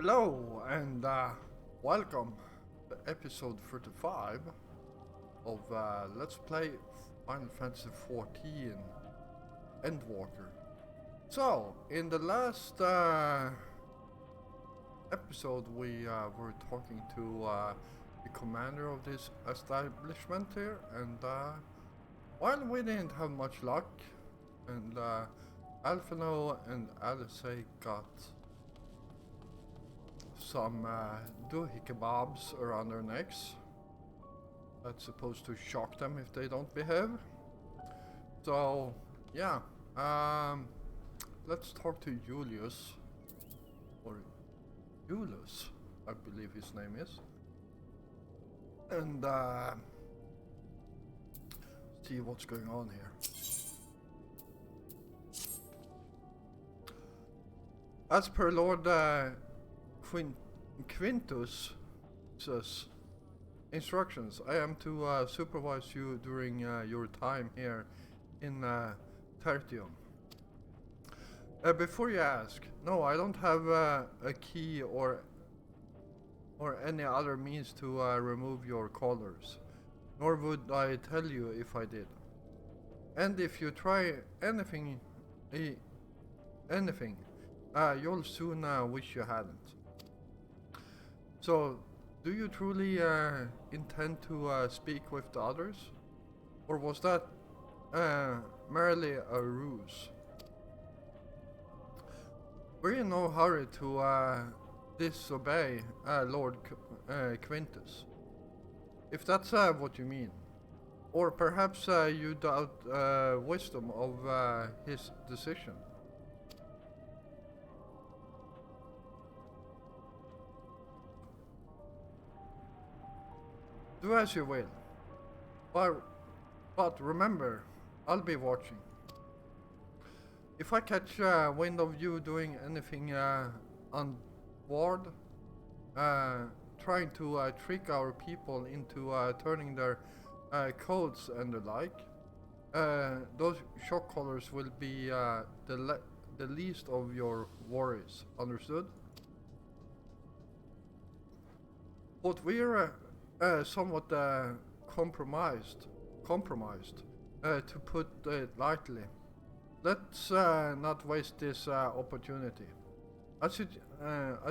Hello and welcome to episode 35 of Let's Play Final Fantasy XIV Endwalker. So, in the last episode we were talking to the commander of this establishment here, and while we didn't have much luck, and Alphino and Alice got some doohickey kebabs around their necks. That's supposed to shock them if they don't behave. So, yeah. Let's talk to Julius. Or Julius, I believe his name is. And see what's going on here. As per Lord Quintus's instructions, I am to supervise you during your time here in Tertium. Before you ask, no, I don't have a key or any other means to remove your collars, nor would I tell you if I did. And if you try anything, you'll soon wish you hadn't. So, do you truly intend to speak with the others? Or was that merely a ruse? We're in no hurry to disobey Lord Quintus, if that's what you mean. Or perhaps you doubt wisdom of his decision. Do as you will. But remember, I'll be watching. If I catch wind of you doing anything untoward, trying to trick our people into turning their codes and the like, those shock collars will be the least of your worries. Understood? But we're somewhat compromised, to put it lightly. Let's not waste this opportunity. I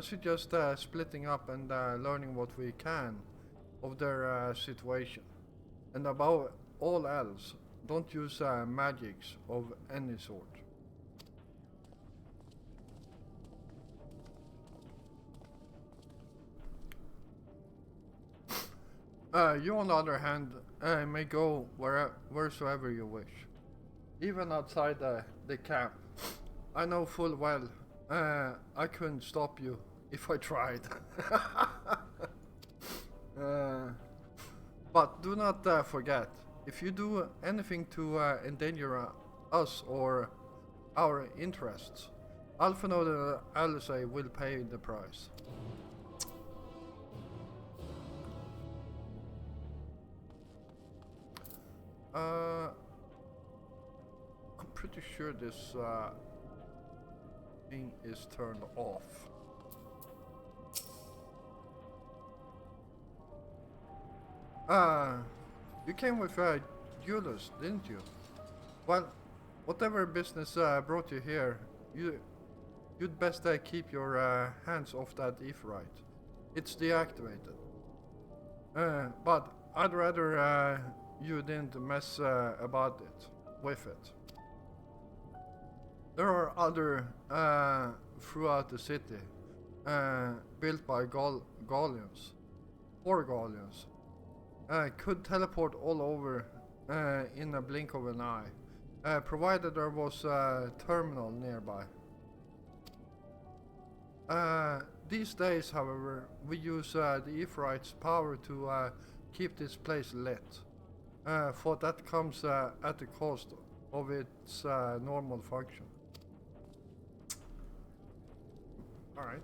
suggest splitting up and learning what we can of their situation. And above all else, don't use magics of any sort. You, on the other hand, may go wheresoever you wish, even outside the camp. I know full well I couldn't stop you if I tried. But do not forget, if you do anything to endanger us or our interests, Alphino and Alice will pay the price. I'm pretty sure this thing is turned off. You came with Julius, didn't you? Well, whatever business brought you here, you'd best keep your hands off that Aetheryte. It's deactivated. But I'd rather you didn't mess about it, with it. There are other throughout the city, built by Gallians, or Gallians. Could teleport all over in a blink of an eye, provided there was a terminal nearby. These days, however, we use the Aetheryte's power to keep this place lit. For that comes at the cost of its normal function. Alright.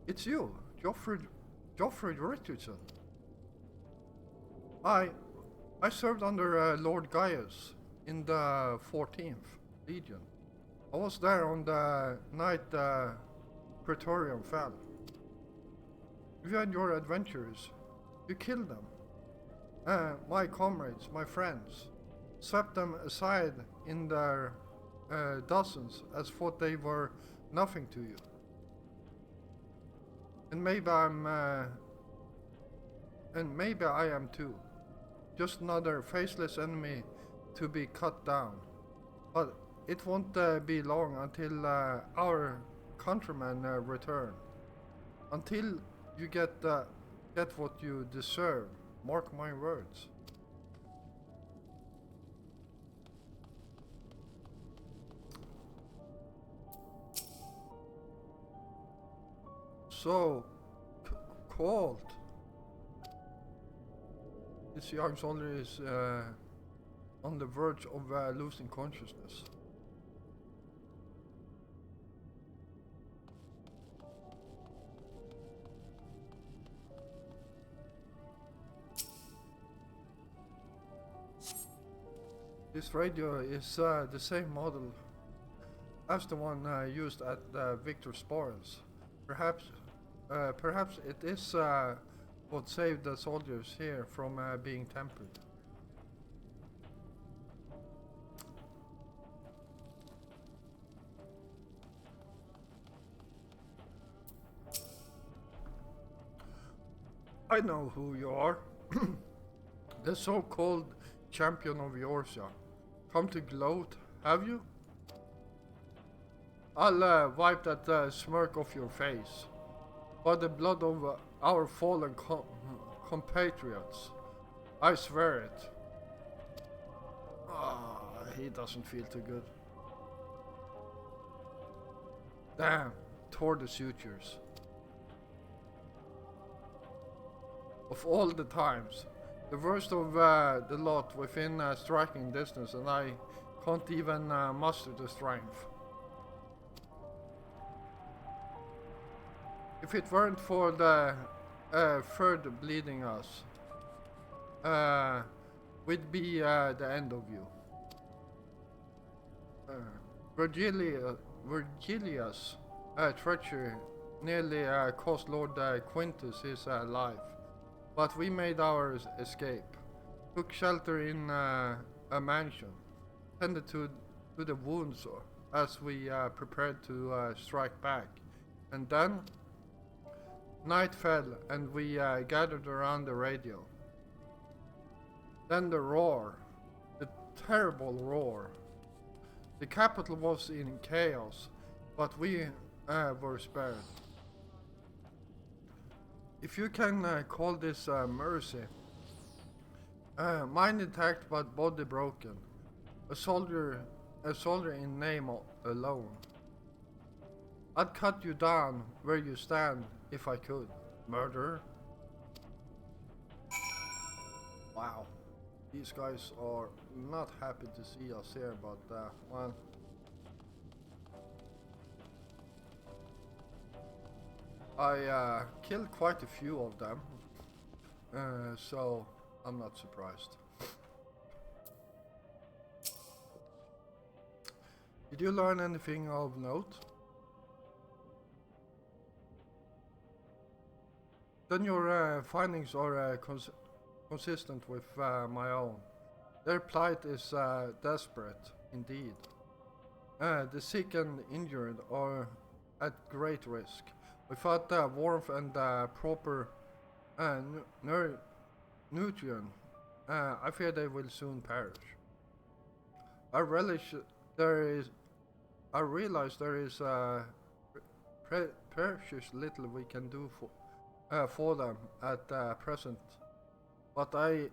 It's you, Joffrey Richardson. I served under Lord Gaius in the 14th Legion. I was there on the night Praetorium fell. You had your adventures. You killed them. My comrades, my friends, swept them aside in their dozens as thought they were nothing to you. And maybe I am too. Just another faceless enemy to be cut down. But it won't be long until our countrymen return. Until you get what you deserve. Mark my words. So cold. This young soldier is on the verge of losing consciousness. This radio is the same model as the one used at Victor Spoils. Perhaps it is what saved the soldiers here from being tempered. I know who you are. The so-called champion of Eorsia. Come to gloat, have you? I'll wipe that smirk off your face. By the blood of our fallen compatriots. I swear it. He doesn't feel too good. Damn, tore the sutures. Of all the times, the worst of the lot within striking distance, and I can't even muster the strength. If it weren't for the third bleeding us, would be the end of you. Virgilius' treachery nearly cost Lord Quintus his life, but we made our escape, took shelter in a mansion, tended to the wounds as we prepared to strike back, and then night fell and we gathered around the radio. Then the roar, the terrible roar. The capital was in chaos, but we were spared. If you can call this mercy, mind intact but body broken, a soldier in name alone. I'd cut you down where you stand if I could, murderer. Wow. These guys are not happy to see us here, but well. I killed quite a few of them, so I'm not surprised. Did you learn anything of note? Then your findings are consistent with my own. Their plight is desperate, indeed. The sick and injured are at great risk. Without warmth and proper nutrient, I fear they will soon perish. I realize there is precious little we can do for them at present, but I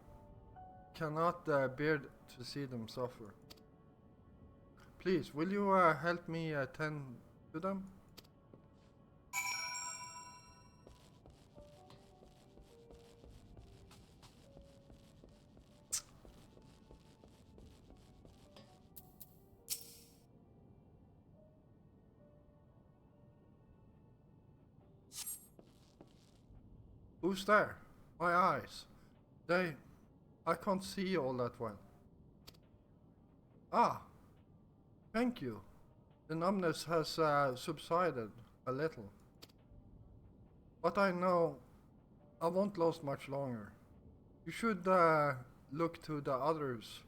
cannot bear to see them suffer. Please, will you help me tend to them? Who's there? My eyes. They I can't see all that well. Ah, thank you. The numbness has subsided a little. But I know I won't last much longer. You should look to the others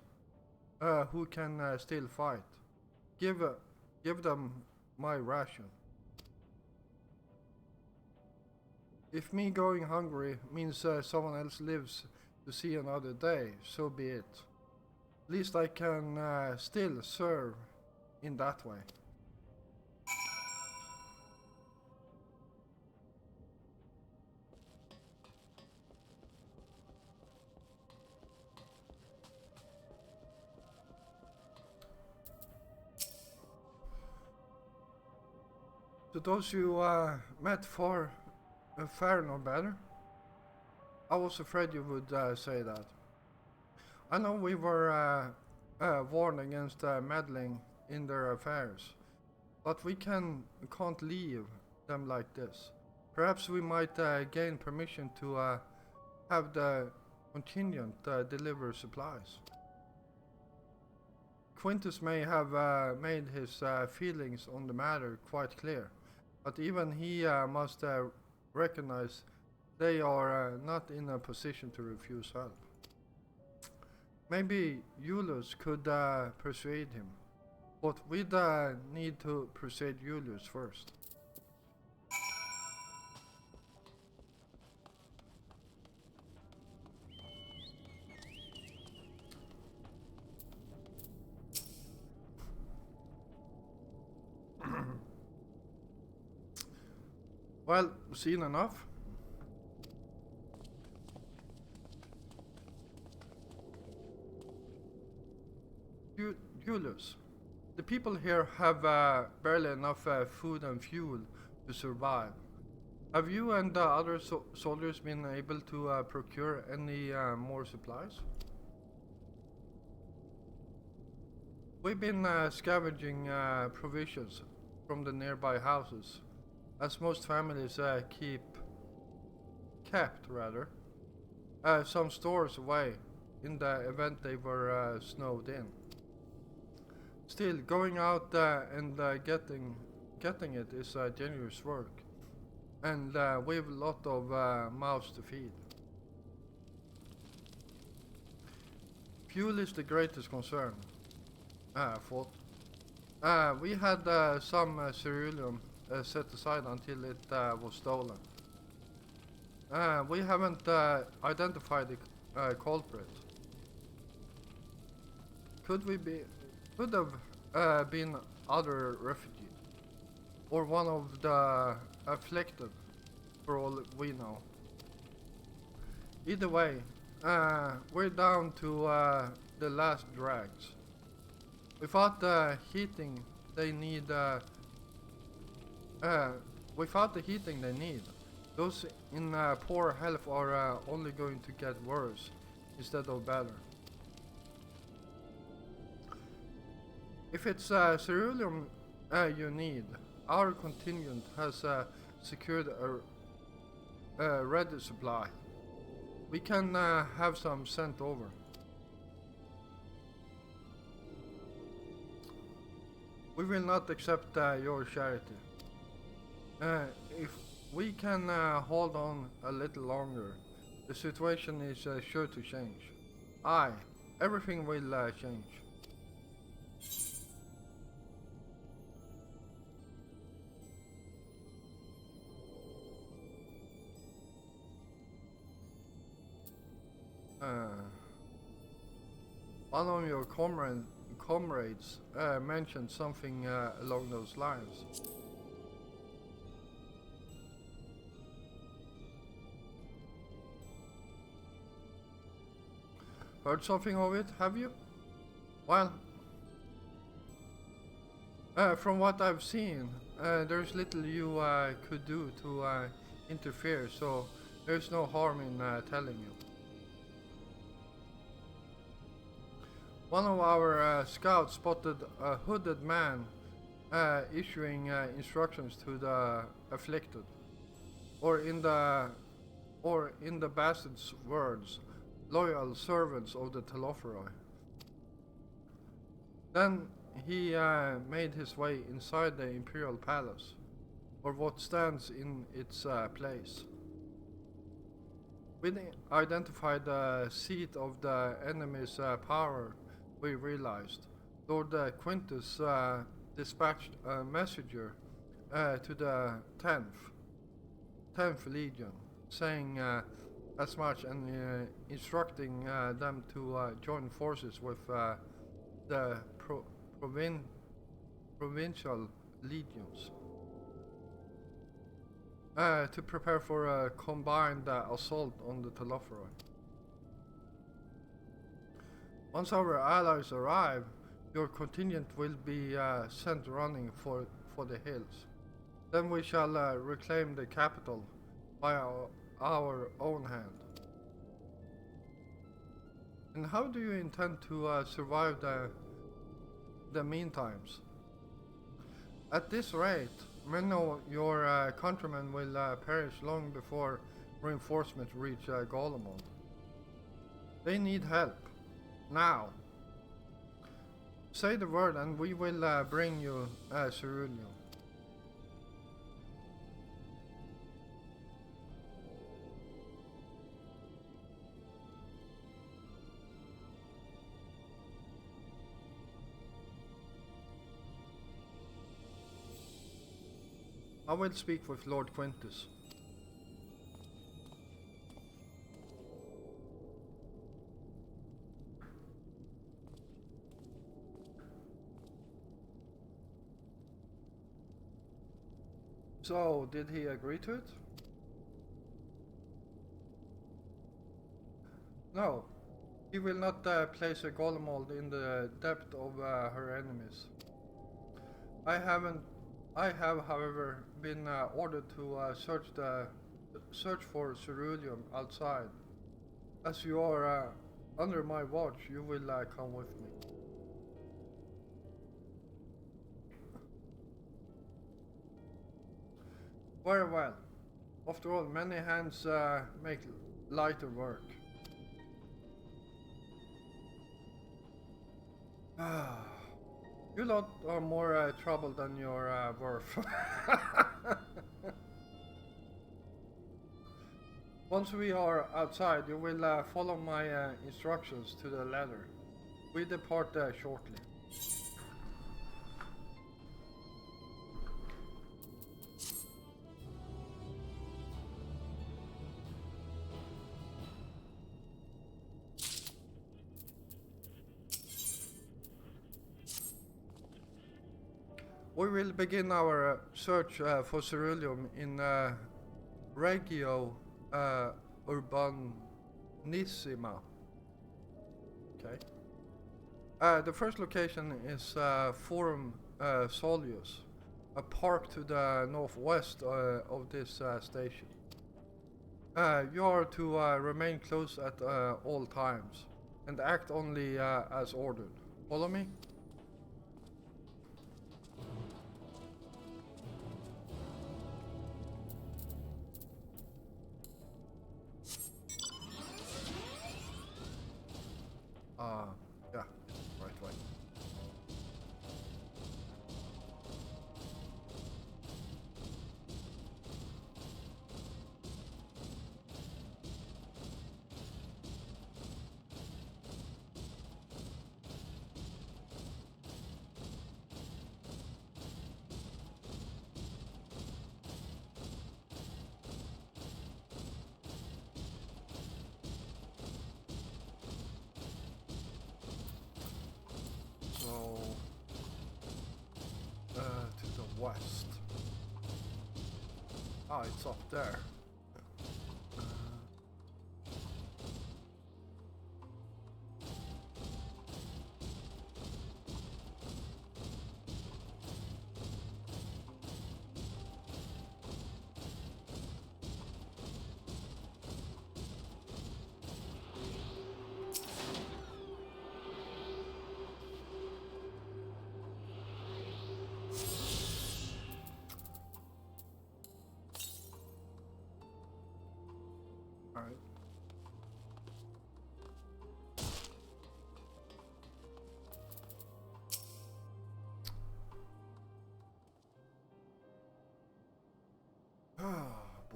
who can still fight. Give, give them my ration. If me going hungry means someone else lives to see another day, so be it. At least I can still serve in that way. To those you met for fair no better, I was afraid you would say that. I know we were warned against meddling in their affairs, but we can't leave them like this. Perhaps we might gain permission to have the contingent deliver supplies. Quintus may have made his feelings on the matter quite clear, but even he must recognize they are not in a position to refuse help. Maybe Julius could persuade him, but we'd need to persuade Julius first. Well, seen enough. Julius, the people here have barely enough food and fuel to survive. Have you and the other soldiers been able to procure any more supplies? We've been scavenging provisions from the nearby houses, as most families kept some stores away in the event they were snowed in. Still, going out and getting it is generous work, and we've a lot of mouths to feed. Fuel is the greatest concern. I thought. We had some ceruleum set aside until it was stolen. We haven't identified the culprit. Could have been other refugees, or one of the afflicted, for all we know. Either way, we're down to the last drags. Without the heating they need, those in poor health are only going to get worse instead of better. If it's ceruleum you need, our contingent has secured a ready supply. We can have some sent over. We will not accept your charity. If we can hold on a little longer, the situation is sure to change. Aye, everything will change. One of your comrades mentioned something along those lines. Heard something of it, have you? Well, from what I've seen, there's little you could do to interfere, so there's no harm in telling you. One of our scouts spotted a hooded man issuing instructions to the afflicted, or in the bastard's words, loyal servants of the Telophoroi. Then he made his way inside the Imperial Palace, or what stands in its place. When we identified the seat of the enemy's power, we realized Lord Quintus dispatched a messenger to the 10th Legion, saying as much and instructing them to join forces with the provincial legions to prepare for a combined assault on the Telophoroi. Once our allies arrive, your contingent will be sent running for the hills. Then we shall reclaim the capital by our own hand. And how do you intend to survive the meantimes? At this rate, many of your countrymen will perish long before reinforcements reach Golemon. They need help. Now. Say the word and we will bring you Cerulean. I will speak with Lord Quintus. So, did he agree to it? No. He will not place a Golemold in the depth of her enemies. I have, however, been ordered to search for ceruleum outside. As you are under my watch, you will come with me. Very well. After all, many hands make lighter work. You lot are more trouble than you're worth. Once we are outside, you will follow my instructions to the letter. We depart shortly. We will begin our search for ceruleum in Regio Urbanissima. Okay. The first location is Forum Solius, a park to the northwest of this station. You are to remain close at all times and act only as ordered. Follow me? Yeah, right way. To the west. Ah, it's up there.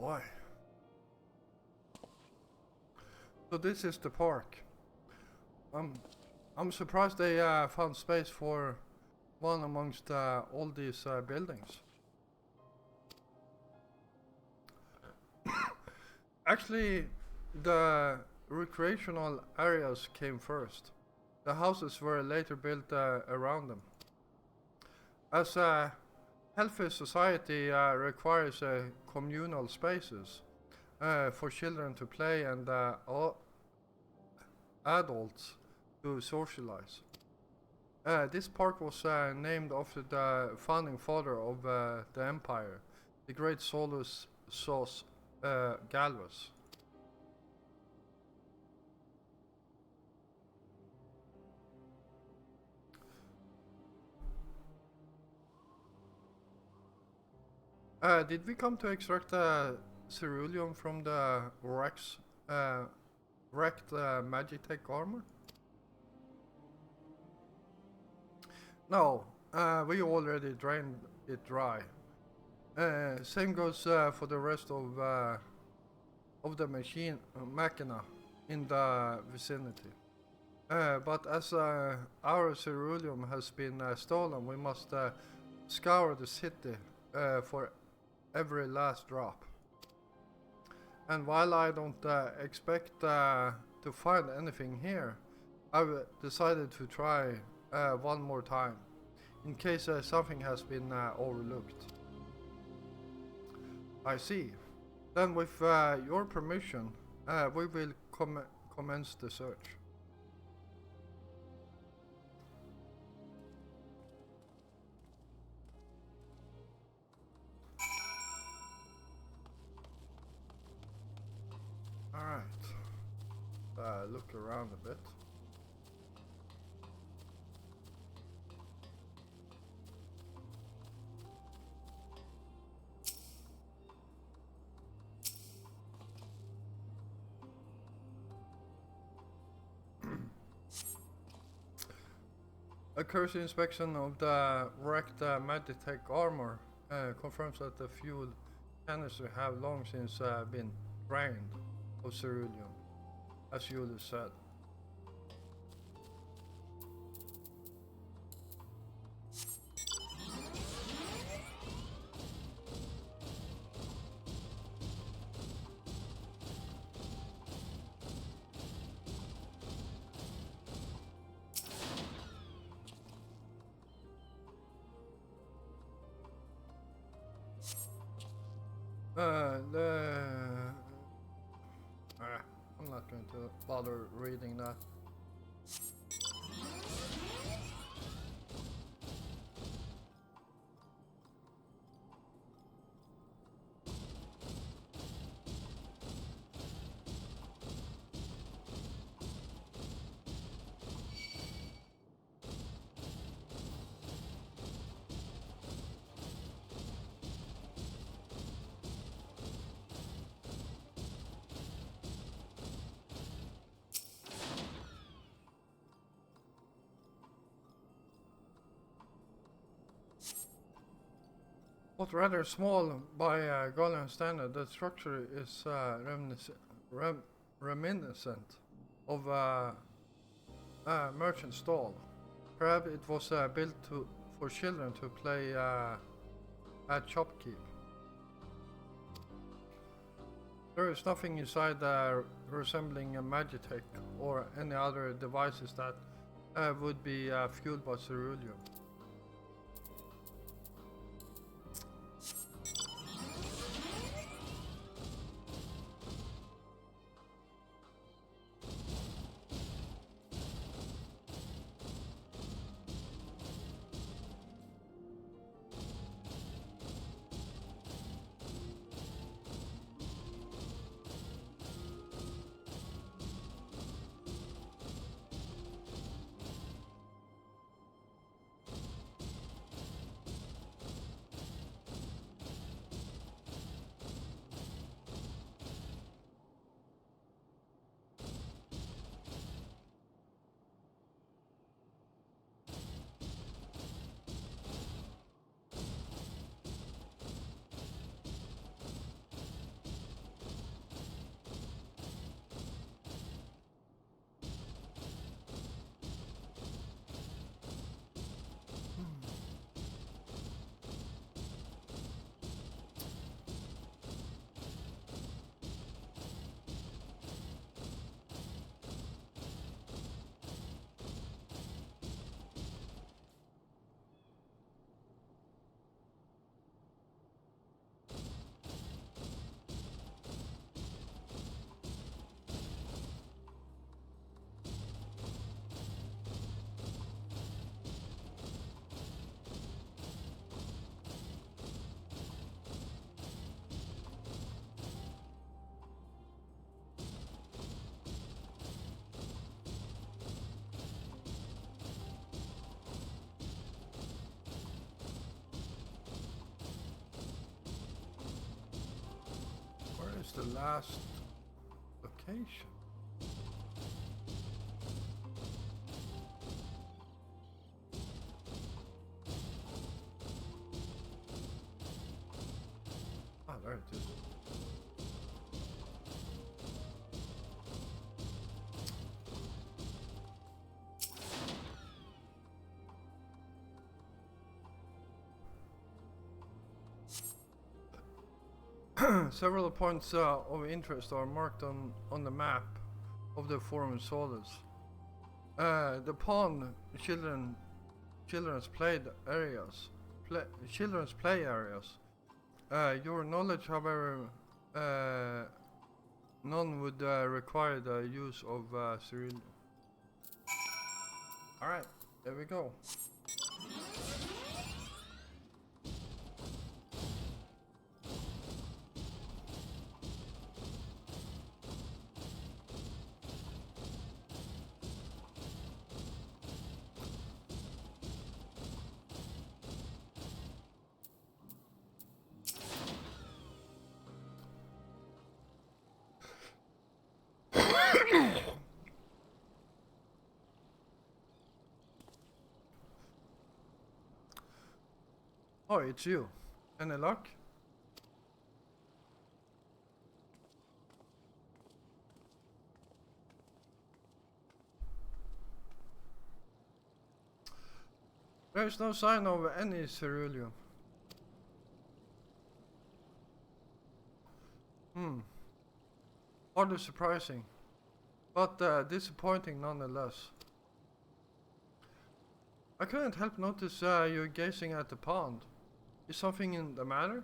boy. So this is the park. I'm surprised they found space for one amongst all these buildings. Actually, the recreational areas came first. The houses were later built around them. As a healthy society requires communal spaces for children to play and adults to socialize. This park was named after the founding father of the empire, the great Solus Galvus. Did we come to extract the ceruleum from the wrecked Magitech armor? No, we already drained it dry. Same goes for the rest of the machina in the vicinity. But as our ceruleum has been stolen, we must scour the city for every last drop. And while I don't expect to find anything here, I've decided to try one more time, in case something has been overlooked. I see. Then with your permission, we will commence the search. Alright. Look around a bit. A cursory inspection of the wrecked Magitech armor confirms that the fuel canister have long since been drained of ceruleum, as Julius said. I'm not going to bother reading that. But rather small by Golian standard, the structure is reminiscent of a merchant stall. Perhaps it was built for children to play at shopkeep. There is nothing inside resembling a Magitech or any other devices that would be fueled by ceruleum. the last location? Ah, there it is. Several points of interest are marked on the map of the Forum Solus. The pond, children's play areas. Your knowledge, however, none would require the use of cerulean. Alright, there we go. Oh, it's you. Any luck? There's no sign of any ceruleum. Hardly surprising, but disappointing nonetheless. I couldn't help notice you gazing at the pond. Is something in the matter?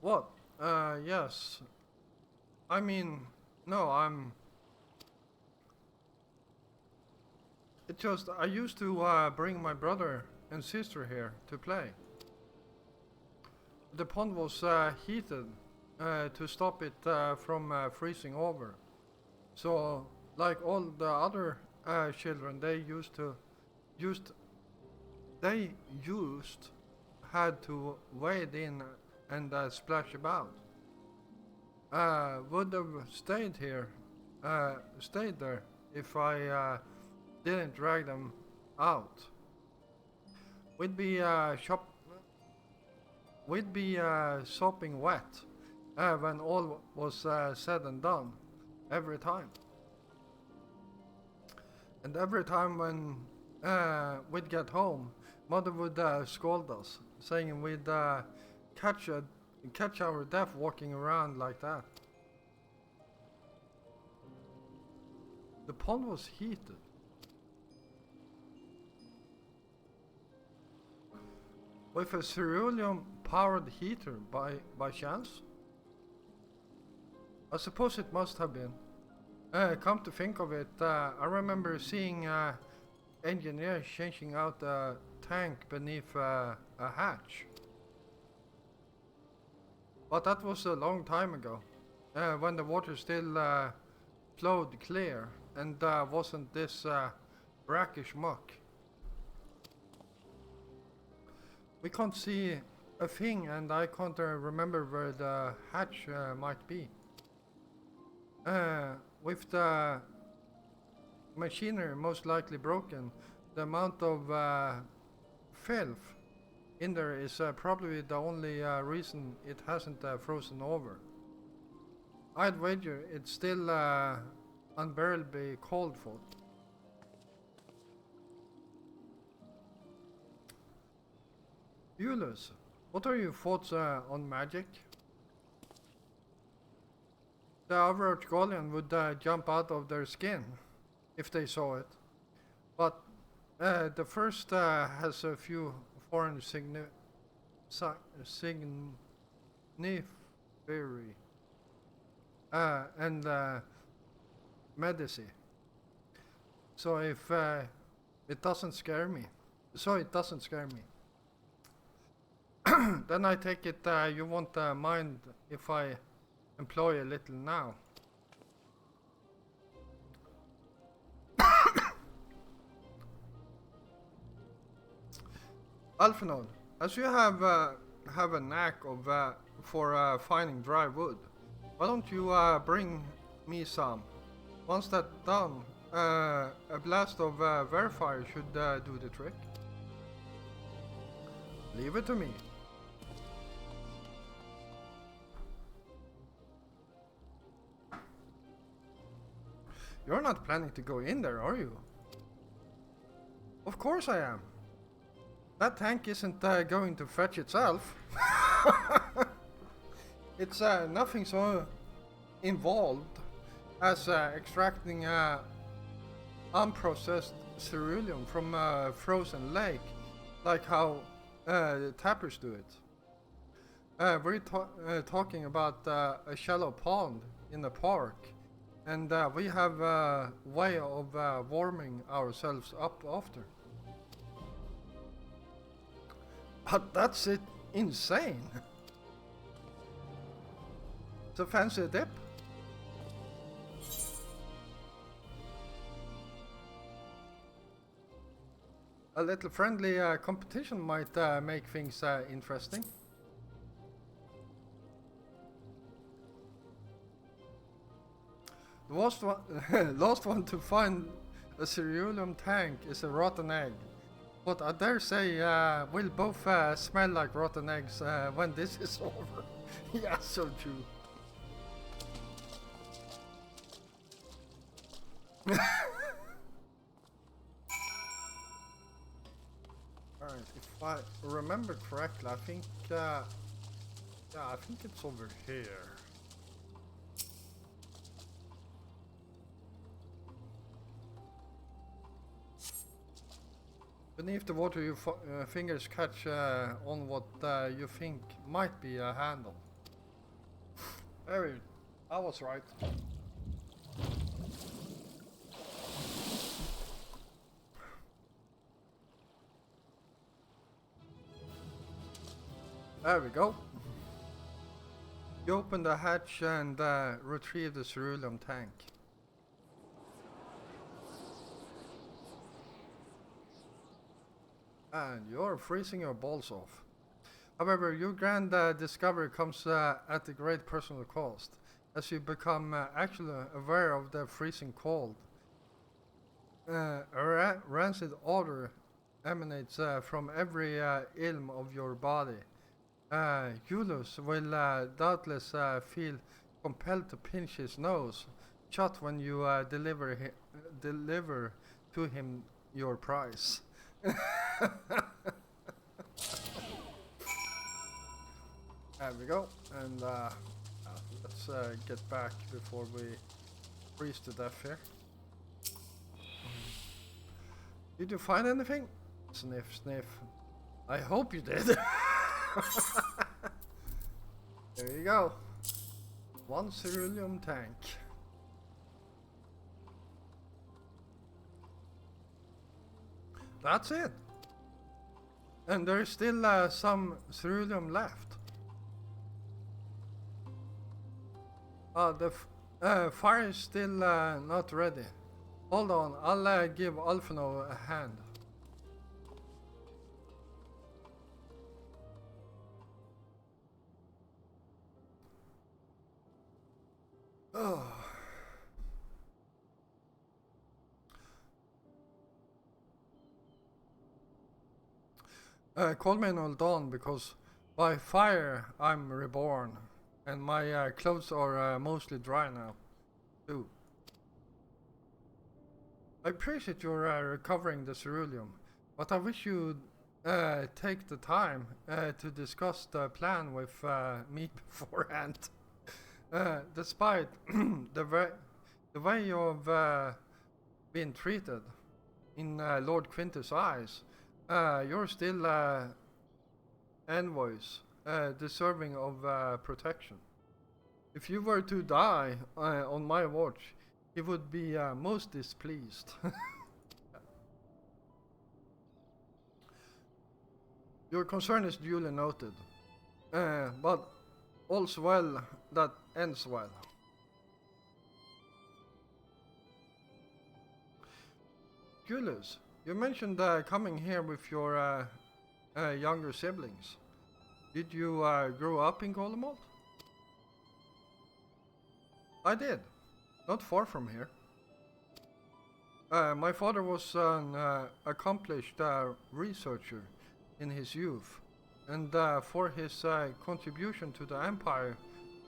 What? Yes. I mean, no, It just, I used to bring my brother and sister here to play. The pond was heated to stop it from freezing over. So, like all the other children, they had to wade in and splash about. Would have stayed there if I didn't drag them out. We'd be sopping wet when all was said and done, every time. And every time when we'd get home, Mother would scold us, saying we'd catch our death walking around like that. The pond was heated. With a ceruleum-powered heater by chance? I suppose it must have been. Come to think of it, I remember seeing engineers changing out a tank beneath a hatch. But that was a long time ago, when the water still flowed clear and wasn't this brackish muck. We can't see a thing, and I can't remember where the hatch might be. With the machinery most likely broken, the amount of filth in there is probably the only reason it hasn't frozen over. I'd wager it's still unbearably cold for. Ulus, what are your thoughts on magic? The average Golian would jump out of their skin if they saw it. But the first has a few foreign signiferi and medici. So if it doesn't scare me. Then I take it you won't mind if I employ a little now. Alphanode, as you have have a knack of for finding dry wood. Why don't you bring me some? Once that's done, a blast of Verifier should do the trick. Leave it to me. You're not planning to go in there, are you? Of course I am. That tank isn't going to fetch itself. It's nothing so involved as extracting unprocessed ceruleum from a frozen lake, like how the tappers do it. We're talking about a shallow pond in the park, and we have a way of warming ourselves up after. But that's it, insane. It's a fancy dip. A little friendly competition might make things interesting. The last one to find a ceruleum tank is a rotten egg. But I dare say we'll both smell like rotten eggs when this is over. Yeah, so true. Alright, if I remember correctly, I think yeah, I think it's over here. Beneath the water, your fingers catch on what you think might be a handle. I was right. There we go. You open the hatch and retrieve the ceruleum tank. And you're freezing your balls off. However, your grand discovery comes at a great personal cost, as you become actually aware of the freezing cold. A rancid odor emanates from every ilm of your body. Julius will doubtless feel compelled to pinch his nose shut when you deliver to him your prize. There we go, and let's get back before we freeze to death here. Did you find anything? Sniff, sniff. I hope you did. There you go. One ceruleum tank. That's it. And there's still some ceruleum left. The fire is still not ready. Hold on, I'll give Alphino a hand. Oh. Call me an old dawn because by fire I'm reborn, and my clothes are mostly dry now, too. I appreciate your recovering the ceruleum, but I wish you'd take the time to discuss the plan with me beforehand. Despite the way you've been treated in Lord Quintus' eyes, you're still envoys deserving of protection. If you were to die on my watch, he would be most displeased. Your concern is duly noted, but all's well that ends well. Julius, you mentioned coming here with your younger siblings. Did you grow up in Golomot? I did, not far from here. My father was an accomplished researcher in his youth, and for his contribution to the empire,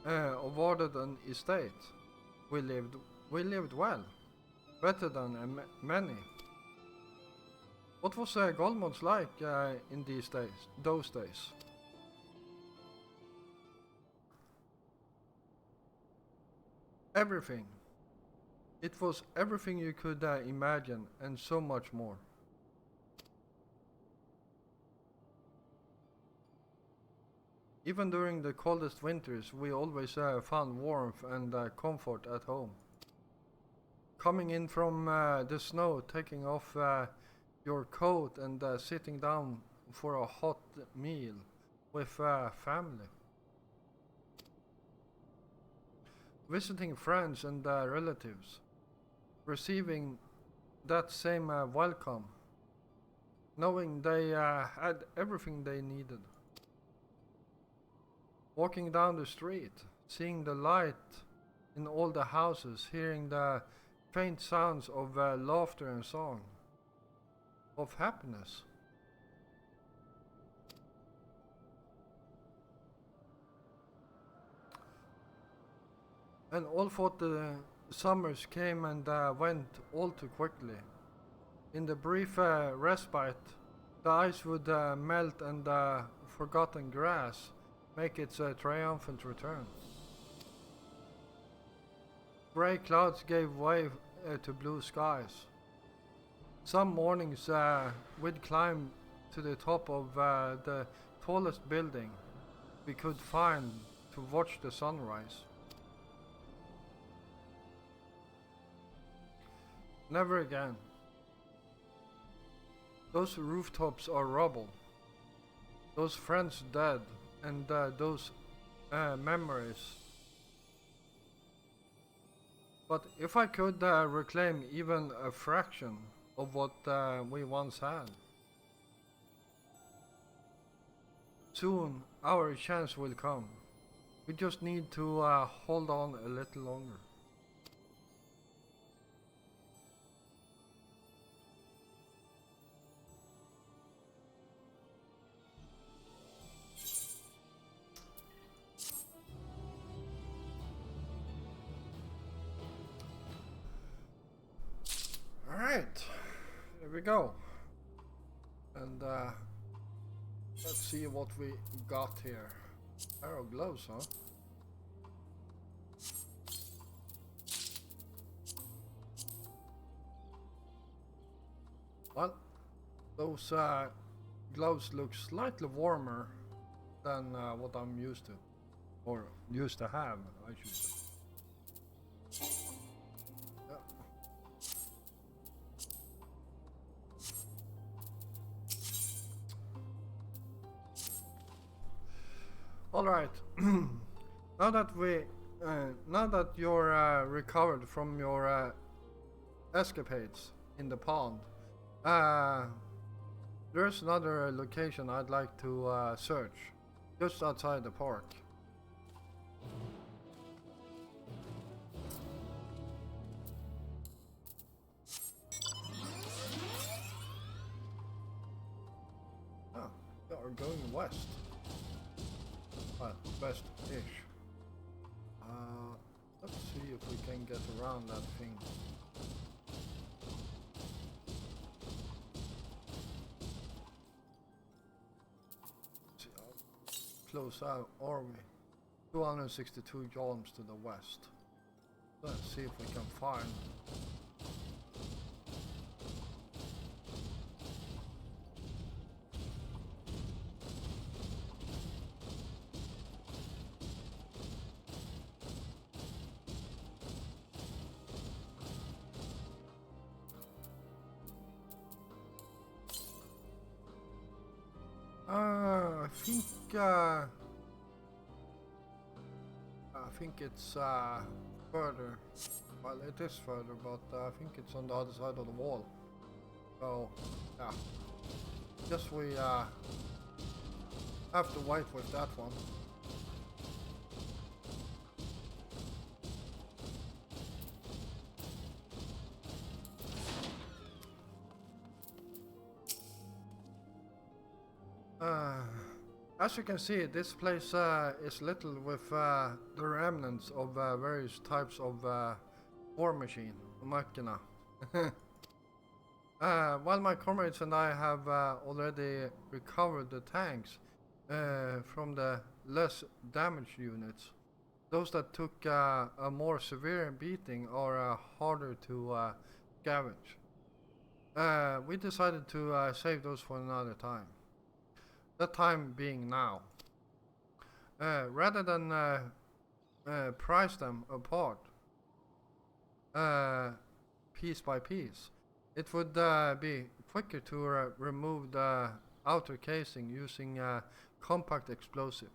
awarded an estate. We lived well, better than many. What was Golmod like in those days? Everything. It was everything you could imagine and so much more. Even during the coldest winters, we always found warmth and comfort at home. Coming in from the snow, taking off your coat and sitting down for a hot meal with family. Visiting friends and relatives. Receiving that same welcome. Knowing they had everything they needed. Walking down the street, seeing the light in all the houses, hearing the faint sounds of laughter and song, of happiness. And all thought the summers came and went all too quickly. In the brief respite, the ice would melt and forgotten grass make its triumphant return. Grey clouds gave way to blue skies. Some mornings we'd climb to the top of the tallest building we could find to watch the sunrise. Never again. Those rooftops are rubble. Those friends dead, and those memories. But if I could reclaim even a fraction of what we once had, soon our chance will come. We just need to hold on a little longer. Alright, here we go. And let's see what we got here. Arrow gloves, huh? Well, those gloves look slightly warmer than what I'm used to. Or used to have, I should say. All right. now that you're recovered from your escapades in the pond, there's another location I'd like to search, just outside the park. Oh, we are going west. Well, west-ish. Let's see if we can get around that thing. Let's see how close out are we? 262 kilometers to the west. Let's see if we can find. I think it's further. Well, it is further, but I think it's on the other side of the wall. So, yeah. Guess we Have to wait with that one. As you can see, this place is littered with the remnants of various types of war machine, machina. While my comrades and I have already recovered the tanks from the less damaged units, those that took a more severe beating are harder to scavenge. We decided to save those for another time. That time being now. Rather than price them apart, piece by piece, it would be quicker to remove the outer casing using a compact explosive.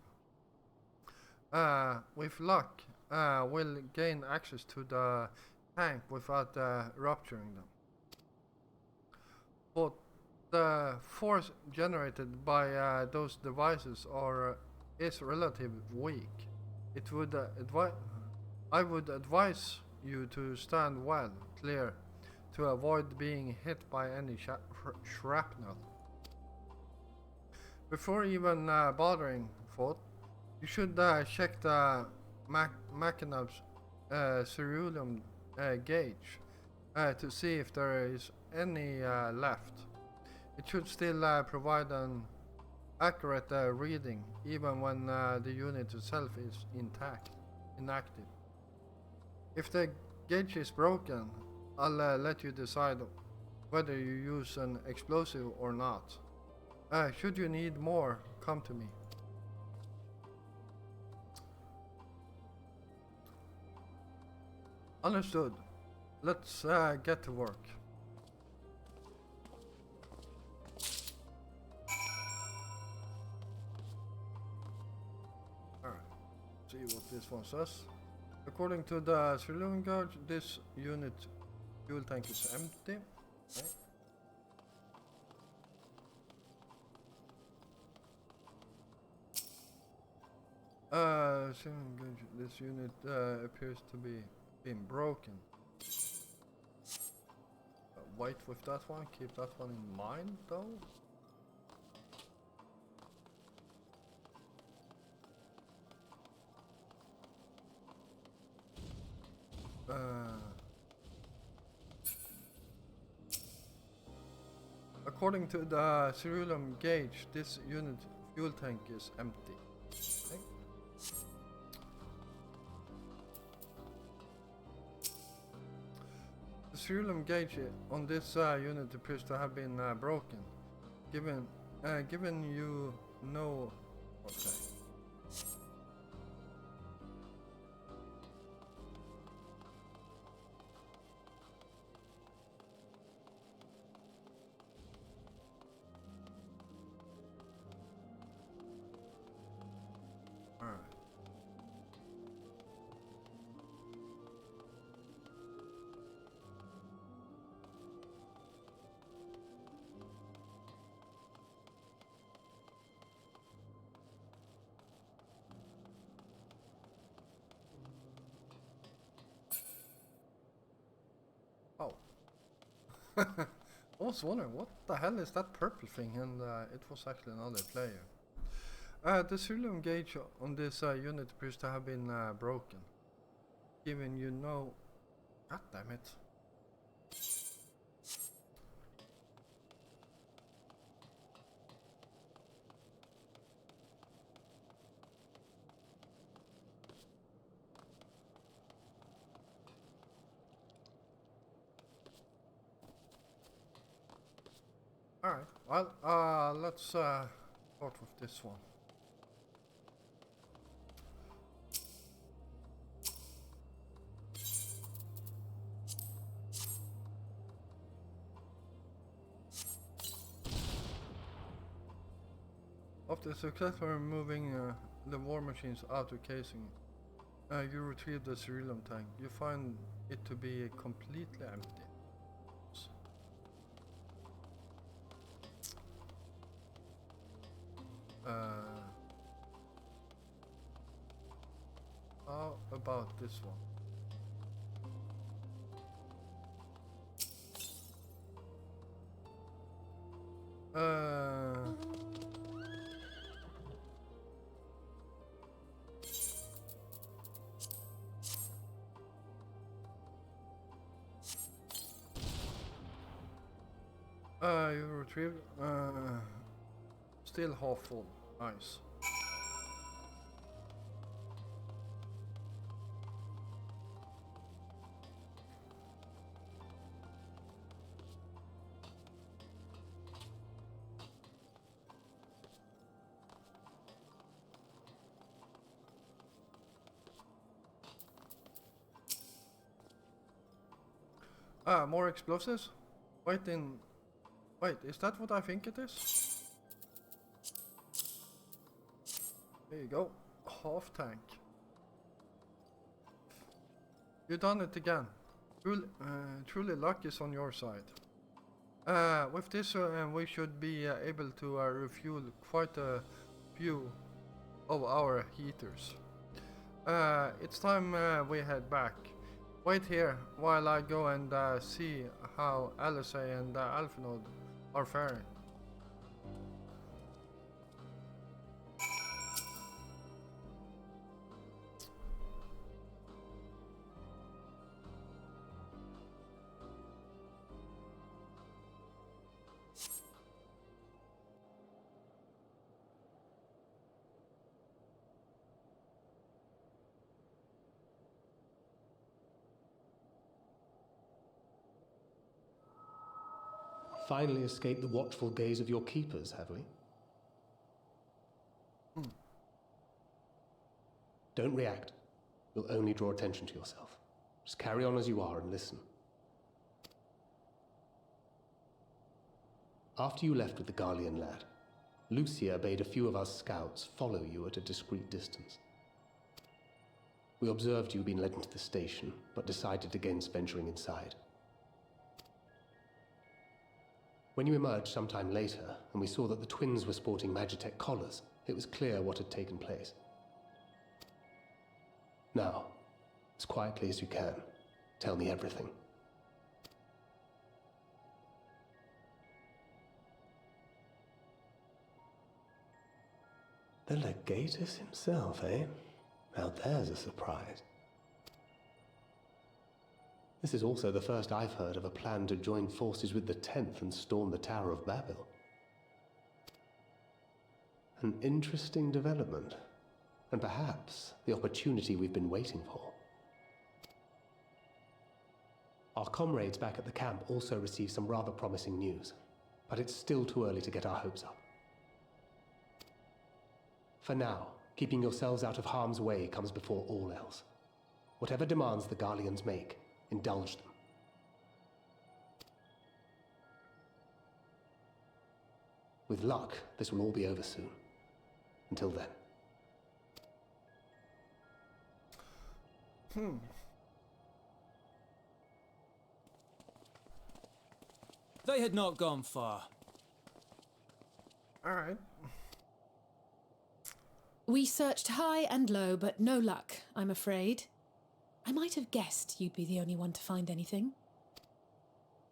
With luck, we'll gain access to the tank without rupturing them. But the force generated by those devices is relatively weak. I would advise you to stand well clear to avoid being hit by any shrapnel. Before even bothering foot, you should check the machina's ceruleum gauge to see if there is any left. It should still provide an accurate reading even when the unit itself is inactive. If the gauge is broken, I'll let you decide whether you use an explosive or not. Should you need more, come to me. Understood. Let's get to work. Alright, see what this one says. According to the cerulean gauge, this unit fuel tank is empty. Okay. This unit appears to be being broken. Wait with that one, keep that one in mind though. According to the ceruleum gauge, this unit fuel tank is empty. Okay. The ceruleum gauge on this unit appears to have been broken. Given you know. Okay. Oh. I was wondering what the hell is that purple thing, and it was actually another player. The ceruleum gauge on this unit appears to have been broken. Given you know. God damn it. Alright, well, let's start with this one. After successfully removing the war machine's outer casing, you retrieve the ceruleum tank. You find it to be completely empty. how about this one? You retrieved. Still half full. Nice. More explosives? Wait, is that what I think it is? There you go. Half tank. You done it again. Truly luck is on your side. With this we should be able to refuel quite a few of our heaters. It's time we head back. Wait here while I go and see how Alice and Alfinod are faring. Finally escaped the watchful gaze of your keepers, have we? Don't react. You'll only draw attention to yourself. Just carry on as you are and listen. After you left with the Garlean lad, Lucia bade a few of us scouts follow you at a discreet distance. We observed you being led into the station, but decided against venturing inside. When you emerged sometime later, and we saw that the twins were sporting Magitech collars, it was clear what had taken place. Now, as quietly as you can, tell me everything. The Legatus himself, eh? Now there's a surprise. This is also the first I've heard of a plan to join forces with the 10th and storm the Tower of Babel. An interesting development, and perhaps the opportunity we've been waiting for. Our comrades back at the camp also received some rather promising news, but it's still too early to get our hopes up. For now, keeping yourselves out of harm's way comes before all else. Whatever demands the Garleans make, indulge them. With luck, this will all be over soon. Until then. They had not gone far. Alright. We searched high and low, but no luck, I'm afraid. I might have guessed you'd be the only one to find anything.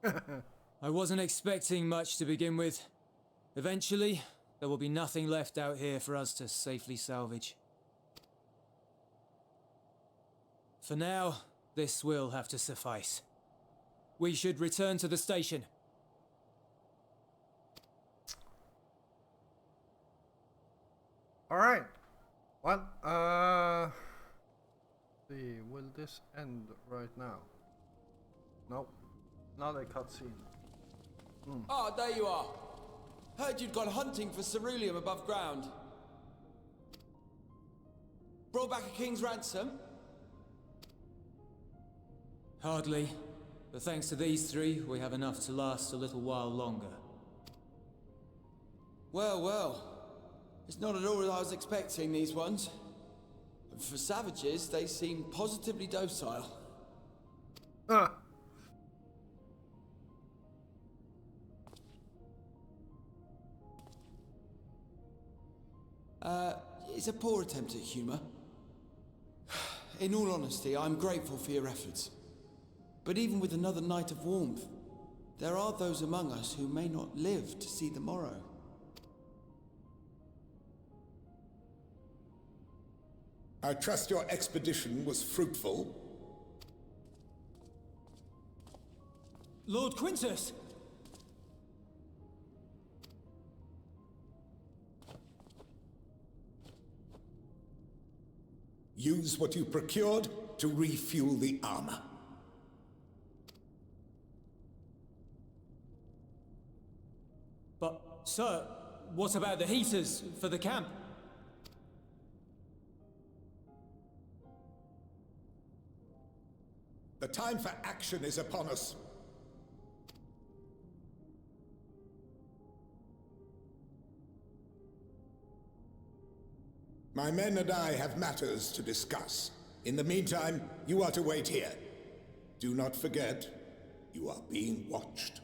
I wasn't expecting much to begin with. Eventually, there will be nothing left out here for us to safely salvage. For now, this will have to suffice. We should return to the station. Alright. Well, see, will this end right now? Nope. Another cutscene. Ah, there you are. Heard you'd gone hunting for ceruleum above ground. Brought back a king's ransom? Hardly. But thanks to these three, we have enough to last a little while longer. Well, well. It's not at all as I was expecting, these ones. And for savages, they seem positively docile. It's a poor attempt at humor. In all honesty, I'm grateful for your efforts. But even with another night of warmth, there are those among us who may not live to see the morrow. I trust your expedition was fruitful. Lord Quintus! Use what you procured to refuel the armor. But, sir, what about the heaters for the camp? The time for action is upon us. My men and I have matters to discuss. In the meantime, you are to wait here. Do not forget, you are being watched.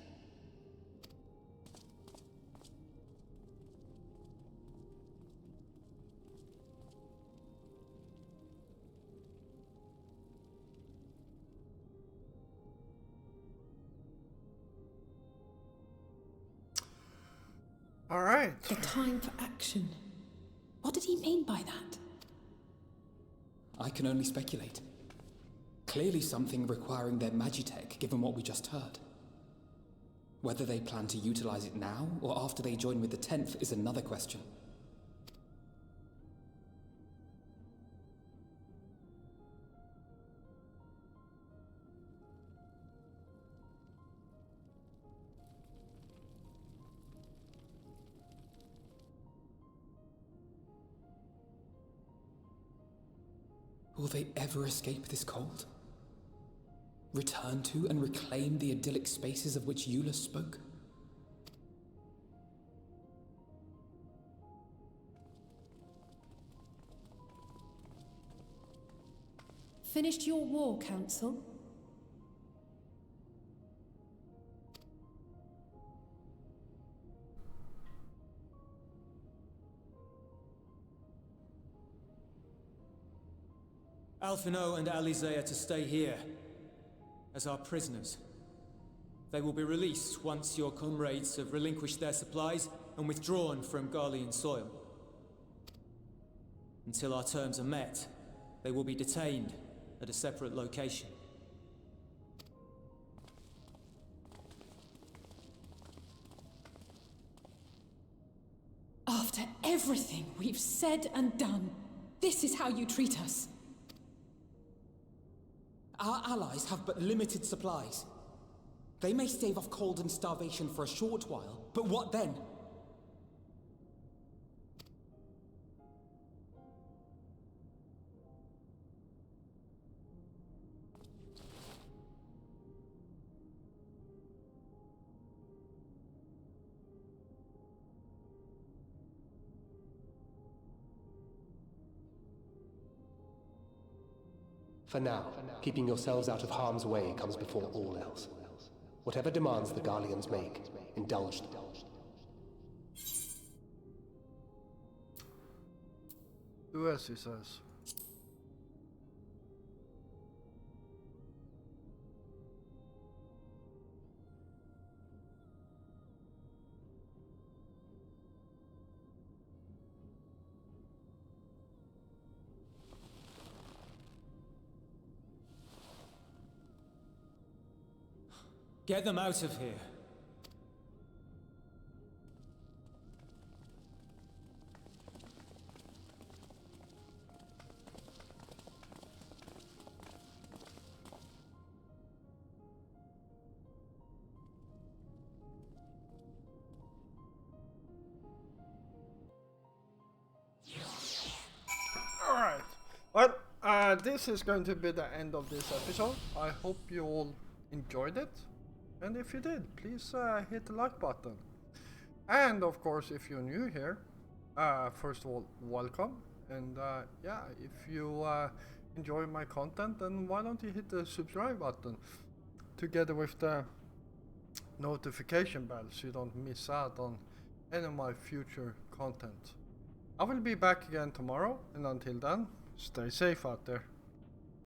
All right. The time for action. What did he mean by that? I can only speculate. Clearly something requiring their magitech, given what we just heard. Whether they plan to utilize it now, or after they join with the 10th, is another question. Will they ever escape this cold? Return to and reclaim the idyllic spaces of which Euless spoke? Finished your war, Council? Alphino and Alize are to stay here, as our prisoners. They will be released once your comrades have relinquished their supplies and withdrawn from Garlean soil. Until our terms are met, they will be detained at a separate location. After everything we've said and done, this is how you treat us. Our allies have but limited supplies. They may stave off cold and starvation for a short while, but what then? For now, keeping yourselves out of harm's way comes before all else. Whatever demands the Garleans make, indulge them. Do as he says. Get them out of here. Alright. Well, this is going to be the end of this episode. I hope you all enjoyed it. And if you did, please hit the like button. And of course, if you're new here, first of all, welcome. And yeah, if you enjoy my content, then why don't you hit the subscribe button together with the notification bell so you don't miss out on any of my future content. I will be back again tomorrow, and until then, stay safe out there.